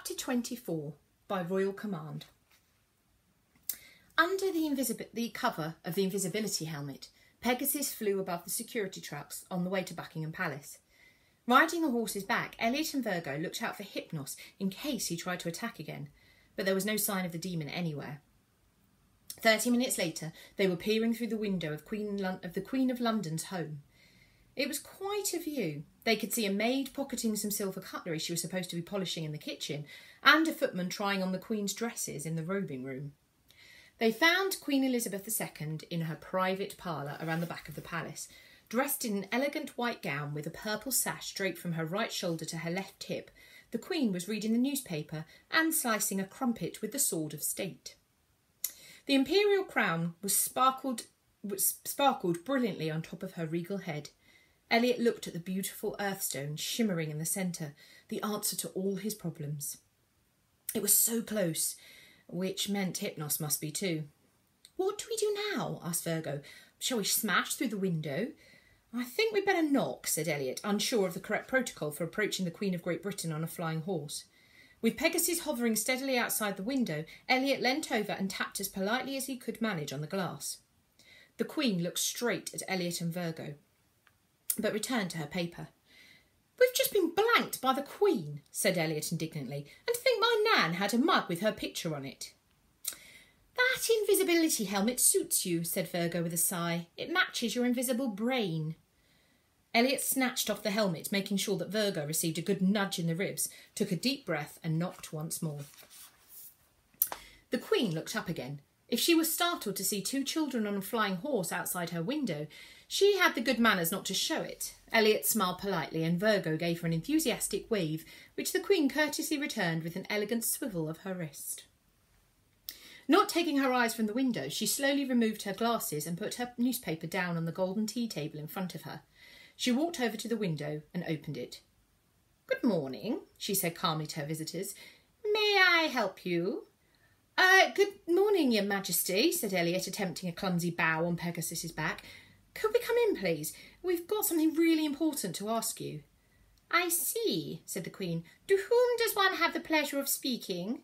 Chapter 24, by Royal Command. Under the cover of the invisibility helmet, Pegasus flew above the security trucks on the way to Buckingham Palace. Riding a horse's back, Elliot and Virgo looked out for Hypnos in case he tried to attack again, but there was no sign of the demon anywhere. 30 minutes later, they were peering through the window of the Queen of London's home. It was quite a view. They could see a maid pocketing some silver cutlery she was supposed to be polishing in the kitchen, and a footman trying on the Queen's dresses in the robing room. They found Queen Elizabeth II in her private parlour around the back of the palace, dressed in an elegant white gown with a purple sash draped from her right shoulder to her left hip. The Queen was reading the newspaper and slicing a crumpet with the sword of state. The imperial crown sparkled brilliantly on top of her regal head. Elliot looked at the beautiful earthstone shimmering in the centre, the answer to all his problems. It was so close, which meant Hypnos must be too. "What do we do now?" asked Virgo. "Shall we smash through the window?" "I think we'd better knock," said Elliot, unsure of the correct protocol for approaching the Queen of Great Britain on a flying horse. With Pegasus hovering steadily outside the window, Elliot leant over and tapped as politely as he could manage on the glass. The Queen looked straight at Elliot and Virgo, but returned to her paper. "We've just been blanked by the Queen," said Elliot indignantly, "and to think my Nan had a mug with her picture on it." "That invisibility helmet suits you," said Virgo with a sigh. "It matches your invisible brain." Elliot snatched off the helmet, making sure that Virgo received a good nudge in the ribs, took a deep breath and knocked once more. The Queen looked up again. If she was startled to see two children on a flying horse outside her window, she had the good manners not to show it. Elliot smiled politely and Virgo gave her an enthusiastic wave, which the Queen courteously returned with an elegant swivel of her wrist. Not taking her eyes from the window, she slowly removed her glasses and put her newspaper down on the golden tea table in front of her. She walked over to the window and opened it. "Good morning," she said calmly to her visitors. "May I help you?" Good morning, Your Majesty," said Elliot, attempting a clumsy bow on Pegasus's back. "Could we come in, please? We've got something really important to ask you." "I see," said the Queen. "To whom does one have the pleasure of speaking?"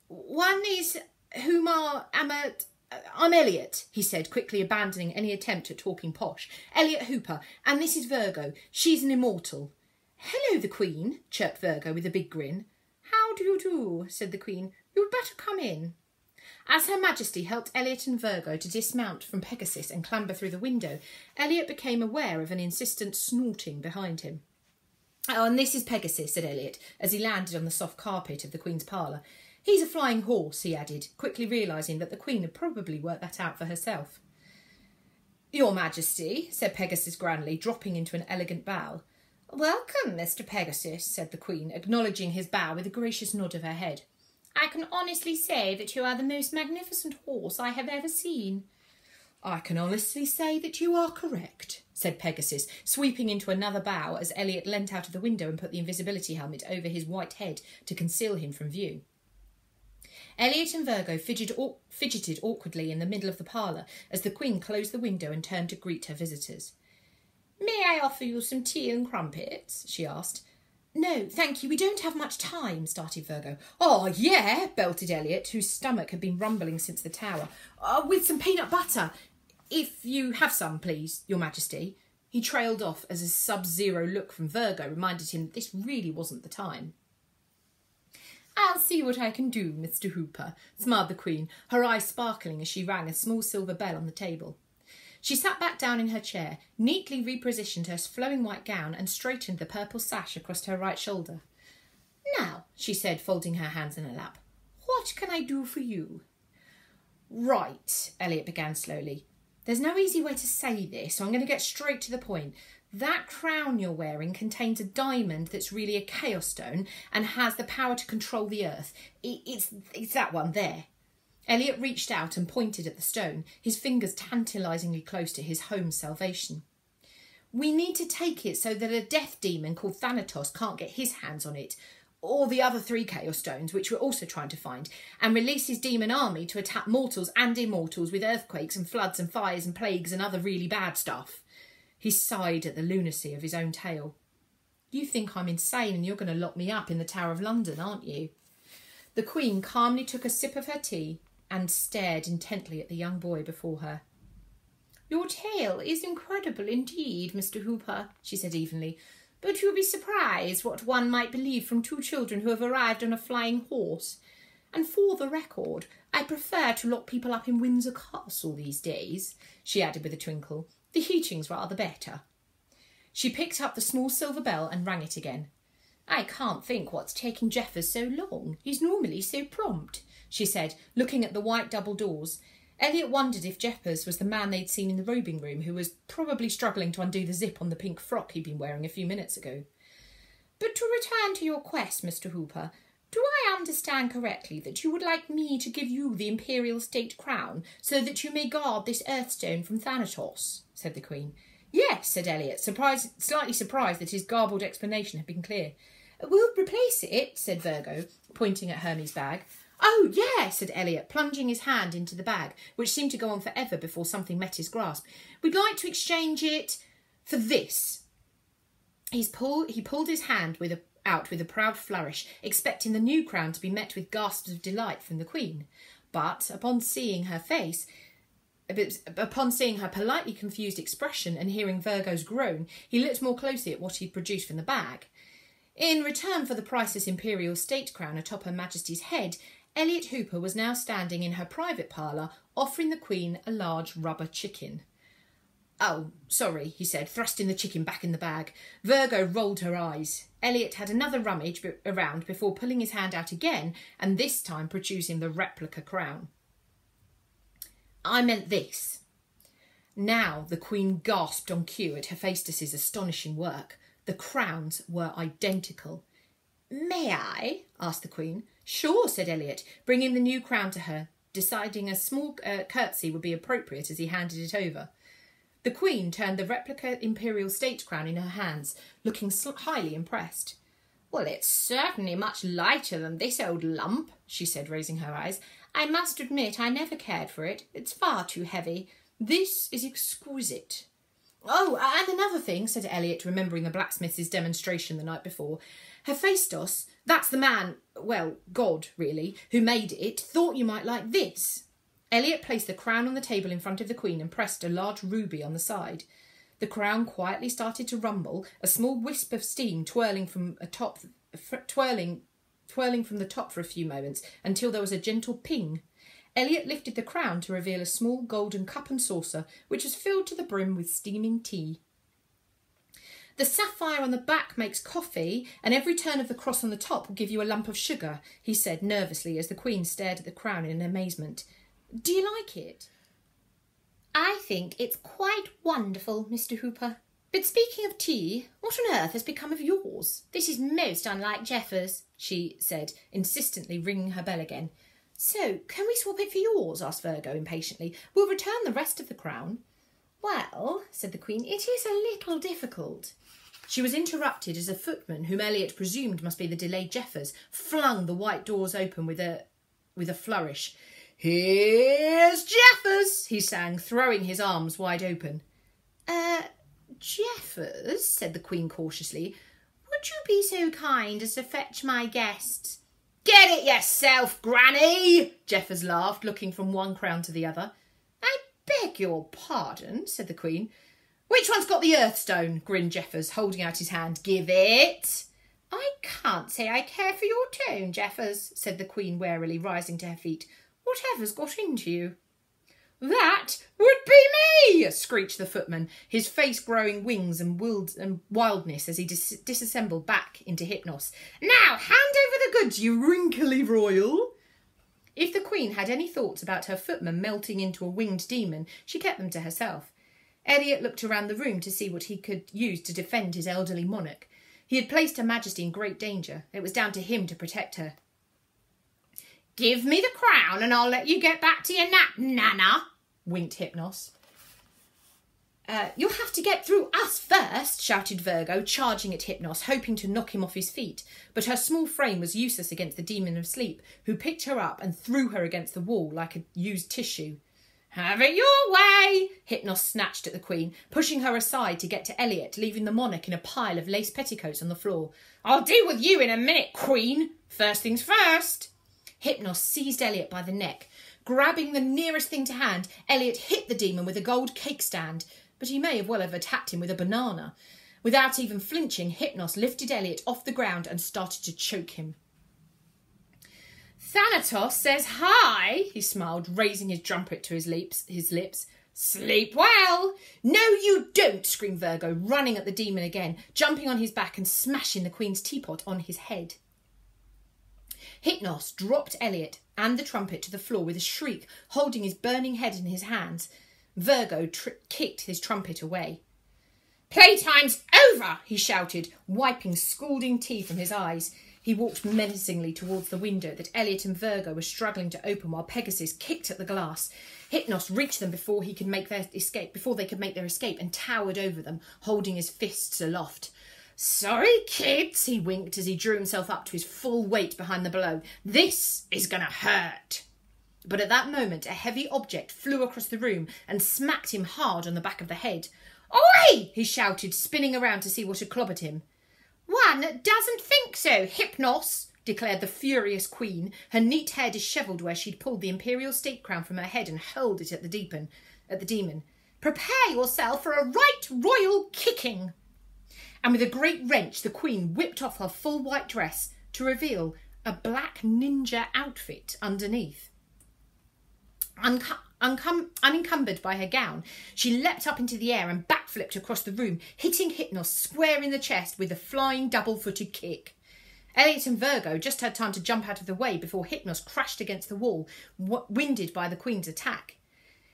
"One is I'm Elliot," he said, quickly abandoning any attempt at talking posh. "Elliot Hooper, and this is Virgo. She's an immortal." "Hello, the Queen," chirped Virgo with a big grin. "How do you do?" said the Queen. "You'd better come in." As Her Majesty helped Elliot and Virgo to dismount from Pegasus and clamber through the window, Elliot became aware of an insistent snorting behind him. "Oh, and this is Pegasus," said Elliot, as he landed on the soft carpet of the Queen's parlour. "He's a flying horse," he added, quickly realising that the Queen had probably worked that out for herself. "Your Majesty," said Pegasus grandly, dropping into an elegant bow. "Welcome, Mr. Pegasus," said the Queen, acknowledging his bow with a gracious nod of her head. "I can honestly say that you are the most magnificent horse I have ever seen." "I can honestly say that you are correct," said Pegasus, sweeping into another bow as Elliot leant out of the window and put the invisibility helmet over his white head to conceal him from view. Elliot and Virgo fidgeted awkwardly in the middle of the parlour as the Queen closed the window and turned to greet her visitors. "May I offer you some tea and crumpets?" she asked. "No, thank you, we don't have much time," started Virgo. "Oh, yeah," belted Elliot, whose stomach had been rumbling since the tower. "With some peanut butter. If you have some, please, Your Majesty." He trailed off as a sub-zero look from Virgo reminded him that this really wasn't the time. "I'll see what I can do, Mr. Hooper," smiled the Queen, her eyes sparkling as she rang a small silver bell on the table. She sat back down in her chair, neatly repositioned her flowing white gown and straightened the purple sash across her right shoulder. "Now," she said, folding her hands in her lap, "what can I do for you?" "Right," Elliot began slowly. "There's no easy way to say this, so I'm going to get straight to the point. That crown you're wearing contains a diamond that's really a chaos stone and has the power to control the earth. It's that one there." Elliot reached out and pointed at the stone, his fingers tantalisingly close to his home's salvation. "We need to take it so that a death demon called Thanatos can't get his hands on it, or the other 3 chaos stones, which we're also trying to find, and release his demon army to attack mortals and immortals with earthquakes and floods and fires and plagues and other really bad stuff." He sighed at the lunacy of his own tale. "You think I'm insane and you're going to lock me up in the Tower of London, aren't you?" The Queen calmly took a sip of her tea and stared intently at the young boy before her. "Your tale is incredible indeed, Mr. Hooper," she said evenly, "but you'll be surprised what one might believe from two children who have arrived on a flying horse. And for the record, I prefer to lock people up in Windsor Castle these days," she added with a twinkle. "The heating's rather better." She picked up the small silver bell and rang it again. "I can't think what's taking Jeffers so long. He's normally so prompt," she said, looking at the white double doors. Elliot wondered if Jeffers was the man they'd seen in the robing room, who was probably struggling to undo the zip on the pink frock he'd been wearing a few minutes ago. "But to return to your quest, Mr. Hooper, do I understand correctly that you would like me to give you the imperial state crown so that you may guard this earthstone from Thanatos?" said the Queen. "Yes," said Elliot, slightly surprised that his garbled explanation had been clear. "We'll replace it," said Virgo, pointing at Hermes' bag. "Oh, yeah," said Elliot, plunging his hand into the bag, which seemed to go on forever before something met his grasp. "We'd like to exchange it for this." He pulled his hand out with a proud flourish, expecting the new crown to be met with gasps of delight from the Queen. But upon seeing her politely confused expression and hearing Virgo's groan, he looked more closely at what he'd produced from the bag. In return for the priceless imperial state crown atop Her Majesty's head, Elliot Hooper was now standing in her private parlour, offering the Queen a large rubber chicken. "Oh, sorry," he said, thrusting the chicken back in the bag. Virgo rolled her eyes. Elliot had another rummage around before pulling his hand out again, and this time producing the replica crown. "I meant this." Now the Queen gasped on cue at Hephaestus's astonishing work. The crowns were identical. "May I?" asked the Queen. "Sure," said Elliot, bringing the new crown to her, deciding a small curtsy would be appropriate as he handed it over. The Queen turned the replica imperial state crown in her hands, looking highly impressed. "Well, it's certainly much lighter than this old lump," she said, raising her eyes. "I must admit I never cared for it. It's far too heavy. This is exquisite." "Oh, and another thing," said Elliot, remembering the blacksmith's demonstration the night before. "Hephaestus, that's the man, well, God, really, who made it, thought you might like this." Elliot placed the crown on the table in front of the Queen and pressed a large ruby on the side. The crown quietly started to rumble, a small wisp of steam twirling from the top for a few moments until there was a gentle ping. Elliot lifted the crown to reveal a small golden cup and saucer, which was filled to the brim with steaming tea. "The sapphire on the back makes coffee, and every turn of the cross on the top will give you a lump of sugar," he said nervously as the Queen stared at the crown in amazement. "Do you like it?" "I think it's quite wonderful, Mr. Hooper. But speaking of tea, what on earth has become of yours? This is most unlike Jeffers," she said, insistently ringing her bell again. "So, can we swap it for yours?" asked Virgo impatiently. "We'll return the rest of the crown." "Well," said the Queen, "it is a little difficult." She was interrupted as a footman, whom Elliot presumed must be the delayed Jeffers, flung the white doors open with a flourish. "Here's Jeffers," he sang, throwing his arms wide open. Jeffers," said the Queen cautiously, "would you be so kind as to fetch my guests?" "Get it yourself, Granny!" Jeffers laughed, looking from one crown to the other. "I beg your pardon," said the Queen. "Which one's got the earthstone?" grinned Jeffers, holding out his hand. "Give it." "I can't say I care for your tone, Jeffers," said the Queen warily, rising to her feet. "Whatever's got into you?" "That would be me!" screeched the footman, his face growing wings and wildness as he disassembled back into Hypnos. "Now, hand over the goods, you wrinkly royal!" If the Queen had any thoughts about her footman melting into a winged demon, she kept them to herself. Elliot looked around the room to see what he could use to defend his elderly monarch. He had placed Her Majesty in great danger. It was down to him to protect her. "Give me the crown and I'll let you get back to your nap, Nana," winked Hypnos. "You'll have to get through us first," shouted Virgo, charging at Hypnos, hoping to knock him off his feet. But her small frame was useless against the demon of sleep, who picked her up and threw her against the wall like a used tissue. "Have it your way!" Hypnos snatched at the Queen, pushing her aside to get to Elliot, leaving the monarch in a pile of lace petticoats on the floor. "I'll deal with you in a minute, Queen. First things first." Hypnos seized Elliot by the neck. Grabbing the nearest thing to hand, Elliot hit the demon with a gold cake stand, but he may well have attacked him with a banana. Without even flinching, Hypnos lifted Elliot off the ground and started to choke him. Thanatos says hi, he smiled, raising his trumpet to his lips. Sleep well. No, you don't, screamed Virgo, running at the demon again, jumping on his back and smashing the Queen's teapot on his head. Hypnos dropped Elliot and the trumpet to the floor with a shriek, holding his burning head in his hands. Virgo kicked his trumpet away. Playtime's over, he shouted, wiping scalding tea from his eyes. He walked menacingly towards the window that Elliot and Virgo were struggling to open while Pegasus kicked at the glass. Hypnos reached them before they could make their escape and towered over them, holding his fists aloft. Sorry, kids, he winked as he drew himself up to his full weight behind the blow. This is gonna hurt. But at that moment, a heavy object flew across the room and smacked him hard on the back of the head. Oi! He shouted, spinning around to see what had clobbered him. One doesn't think so, Hypnos, declared the furious Queen, her neat hair dishevelled where she'd pulled the imperial state crown from her head and hurled it at the demon. Prepare yourself for a right royal kicking. And with a great wrench, the Queen whipped off her full white dress to reveal a black ninja outfit underneath. Unencumbered by her gown, she leapt up into the air and backflipped across the room, hitting Hypnos square in the chest with a flying double-footed kick. Elliot and Virgo just had time to jump out of the way before Hypnos crashed against the wall, winded by the Queen's attack.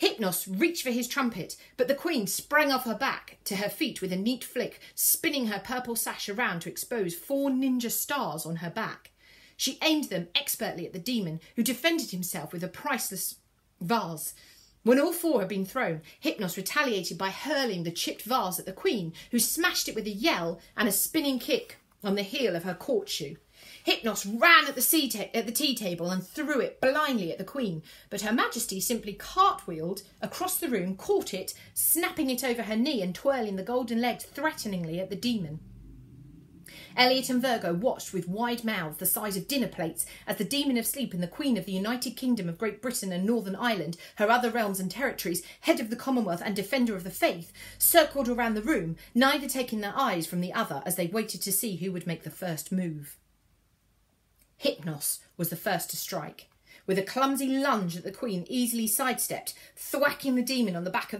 Hypnos reached for his trumpet, but the Queen sprang off her back to her feet with a neat flick, spinning her purple sash around to expose 4 ninja stars on her back. She aimed them expertly at the demon, who defended himself with a priceless vase. When all 4 had been thrown, Hypnos retaliated by hurling the chipped vase at the Queen, who smashed it with a yell and a spinning kick on the heel of her court shoe. Hypnos ran at the tea table and threw it blindly at the Queen, but Her Majesty simply cartwheeled across the room, caught it, snapping it over her knee and twirling the golden legs threateningly at the demon. Elliot and Virgo watched with wide mouths the size of dinner plates as the Demon of Sleep and the Queen of the United Kingdom of Great Britain and Northern Ireland, her other realms and territories, head of the Commonwealth and defender of the faith, circled around the room, neither taking their eyes from the other as they waited to see who would make the first move. Hypnos was the first to strike. With a clumsy lunge that the Queen easily sidestepped, thwacking the demon on the back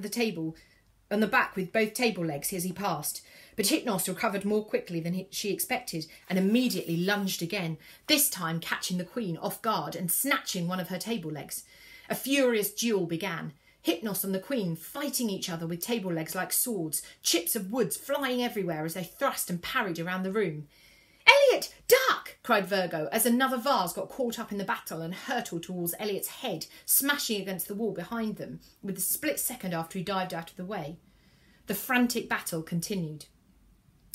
with both table legs as he passed. But Hypnos recovered more quickly than she expected and immediately lunged again, this time catching the Queen off guard and snatching one of her table legs. A furious duel began. Hypnos and the Queen fighting each other with table legs like swords, chips of wood flying everywhere as they thrust and parried around the room. "Elliot, duck!" cried Virgo as another vase got caught up in the battle and hurtled towards Elliot's head, smashing against the wall behind them, with a split second after he dived out of the way. The frantic battle continued.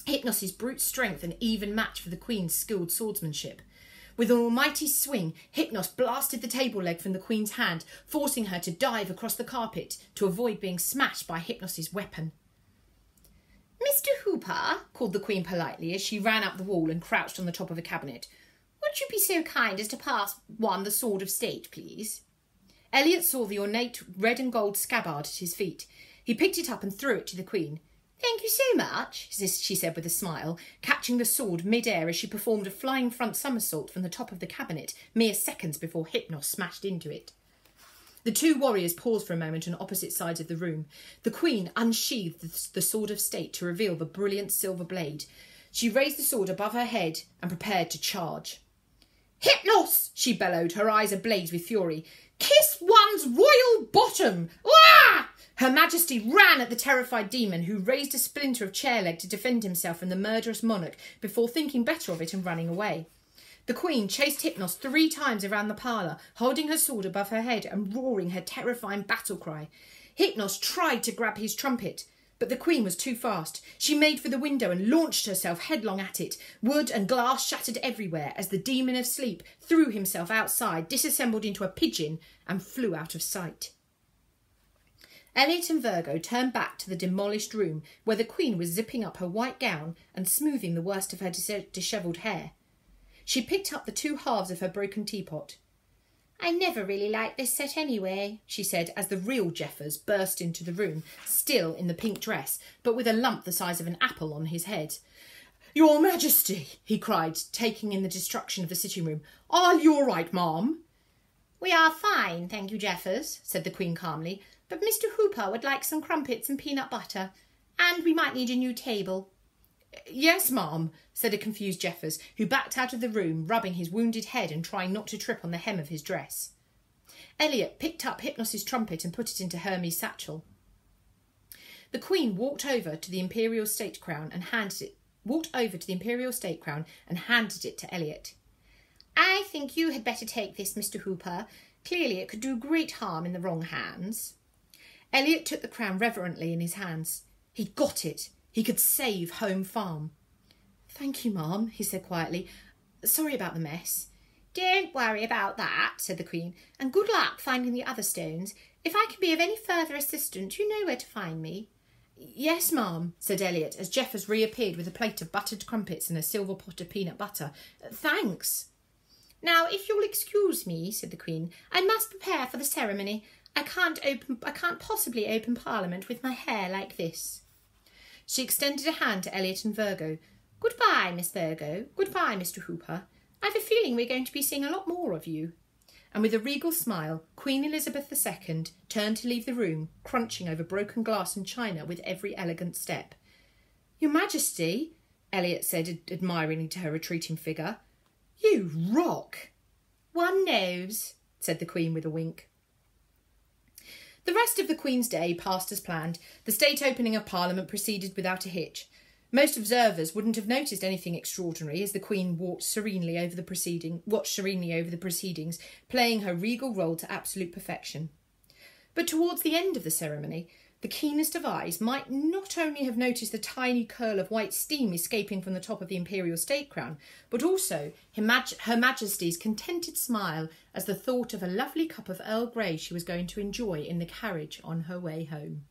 Hypnos's brute strength an even match for the Queen's skilled swordsmanship. With an almighty swing, Hypnos blasted the table leg from the Queen's hand, forcing her to dive across the carpet to avoid being smashed by Hypnos's weapon. "Mr. Hooper," called the Queen politely as she ran up the wall and crouched on the top of a cabinet, "would you be so kind as to pass one the sword of state, please?" Elliot saw the ornate red and gold scabbard at his feet. He picked it up and threw it to the Queen. "Thank you so much," she said with a smile, catching the sword mid-air as she performed a flying front somersault from the top of the cabinet mere seconds before Hypnos smashed into it. The 2 warriors paused for a moment on opposite sides of the room. The Queen unsheathed the sword of state to reveal the brilliant silver blade. She raised the sword above her head and prepared to charge. "Hypnos!" she bellowed, her eyes ablaze with fury. "Kiss one's royal bottom! Ah!" Her Majesty ran at the terrified demon, who raised a splinter of chair leg to defend himself from the murderous monarch before thinking better of it and running away. The Queen chased Hypnos 3 times around the parlour, holding her sword above her head and roaring her terrifying battle cry. Hypnos tried to grab his trumpet, but the Queen was too fast. She made for the window and launched herself headlong at it. Wood and glass shattered everywhere as the Demon of Sleep threw himself outside, disassembled into a pigeon, and flew out of sight. Elliot and Virgo turned back to the demolished room where the Queen was zipping up her white gown and smoothing the worst of her dishevelled hair. She picked up the 2 halves of her broken teapot. "I never really liked this set anyway," she said as the real Jeffers burst into the room, still in the pink dress, but with a lump the size of an apple on his head. "Your Majesty," he cried, taking in the destruction of the sitting room. "Are you all right, ma'am?" "We are fine, thank you, Jeffers," said the Queen calmly, "but Mr. Hooper would like some crumpets and peanut butter, and we might need a new table." "Yes, ma'am," said a confused Jeffers, who backed out of the room, rubbing his wounded head and trying not to trip on the hem of his dress. Elliot picked up Hypnos's trumpet and put it into Hermes' satchel. The Queen walked over to the Imperial State Crown and handed it to Elliot. "I think you had better take this, Mr. Hooper. Clearly it could do great harm in the wrong hands." Elliot took the crown reverently in his hands. He'd got it. He could save Home Farm. "Thank you, ma'am," he said quietly. "Sorry about the mess." "Don't worry about that," said the Queen, "and good luck finding the other stones. If I can be of any further assistance, you know where to find me." "Yes, ma'am," said Elliot, as Jeffers reappeared with a plate of buttered crumpets and a silver pot of peanut butter. "Thanks." "Now, if you'll excuse me," said the Queen, "I must prepare for the ceremony. I can't possibly open Parliament with my hair like this." She extended a hand to Elliot and Virgo. "Goodbye, Miss Virgo. Goodbye, Mr. Hooper. I've a feeling we're going to be seeing a lot more of you." And with a regal smile, Queen Elizabeth II turned to leave the room, crunching over broken glass and china with every elegant step. "Your Majesty," Elliot said admiringly to her retreating figure, "you rock." "One knows," said the Queen with a wink. The rest of the Queen's Day passed as planned. The state opening of Parliament proceeded without a hitch. Most observers wouldn't have noticed anything extraordinary as the Queen watched serenely over the proceedings, playing her regal role to absolute perfection. But towards the end of the ceremony, the keenest of eyes might not only have noticed the tiny curl of white steam escaping from the top of the imperial state crown, but also Her Majesty's contented smile as the thought of a lovely cup of Earl Grey she was going to enjoy in the carriage on her way home.